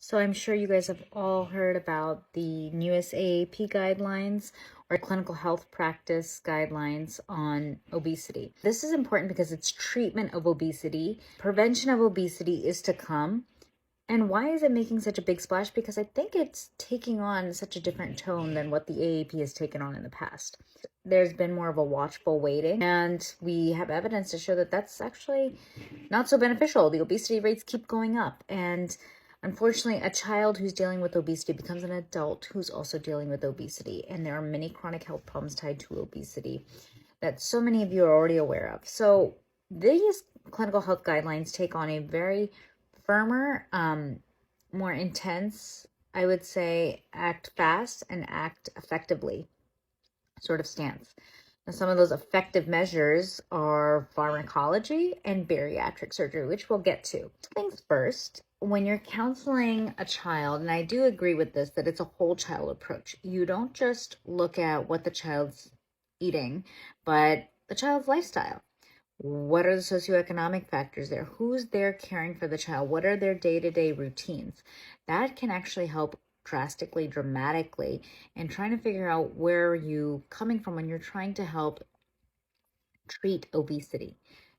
So I'm sure you guys have all heard about the newest AAP guidelines or clinical health practice guidelines on obesity. This is important because it's treatment of obesity. Prevention of obesity is to come. And why is it making such a big splash? Because I think it's taking on such a different tone than what the AAP has taken on in the past. There's been more of a watchful waiting, and we have evidence to show that that's actually not so beneficial. The obesity rates keep going up, and unfortunately, a child who's dealing with obesity becomes an adult who's also dealing with obesity, and there are many chronic health problems tied to obesity that so many of you are already aware of. So these clinical health guidelines take on a very firmer, more intense, I would say, act fast and act effectively sort of stance. Now, some of those effective measures are pharmacology and bariatric surgery, which we'll get to. Things first, when you're counseling a child, and I do agree with this, that it's a whole child approach. You don't just look at what the child's eating, but the child's lifestyle. What are the socioeconomic factors there? Who's there caring for the child? What are their day-to-day routines? That can actually help drastically, dramatically, and trying to figure out where are you coming from when you're trying to help treat obesity.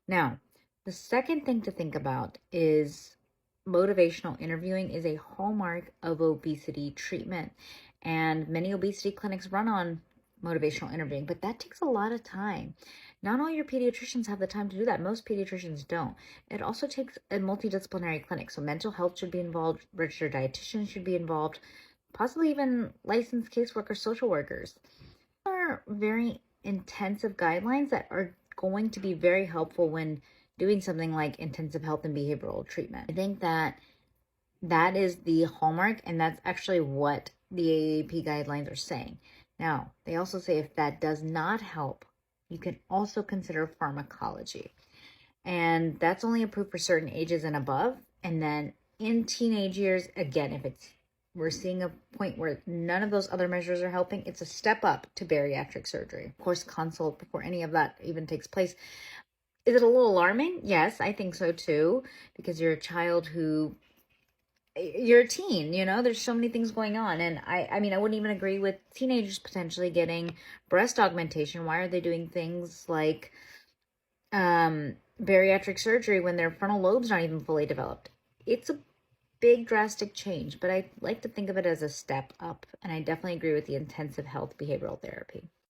Now, the second thing to think about is motivational interviewing is a hallmark of obesity treatment, and many obesity clinics run on motivational interviewing, but that takes a lot of time. Not all your pediatricians have the time to do that. Most pediatricians don't. It also takes a multidisciplinary clinic, so mental health should be involved, registered dietitians should be involved, possibly even licensed caseworkers, social workers. These are very intensive guidelines that are going to be very helpful when doing something like intensive health and behavioral treatment. I think that is the hallmark, and that's actually what the AAP guidelines are saying. Now, they also say if that does not help, you can also consider pharmacology. And that's only approved for certain ages and above. And then in teenage years, again, if we're seeing a point where none of those other measures are helping, it's a step up to bariatric surgery. Of course, consult before any of that even takes place. Is it a little alarming? Yes, I think so too, because you're a teen, there's so many things going on. And I mean, I wouldn't even agree with teenagers potentially getting breast augmentation. Why are they doing things like bariatric surgery when their frontal lobe's not even fully developed? It's a big drastic change, but I like to think of it as a step up. And I definitely agree with the intensive health behavioral therapy.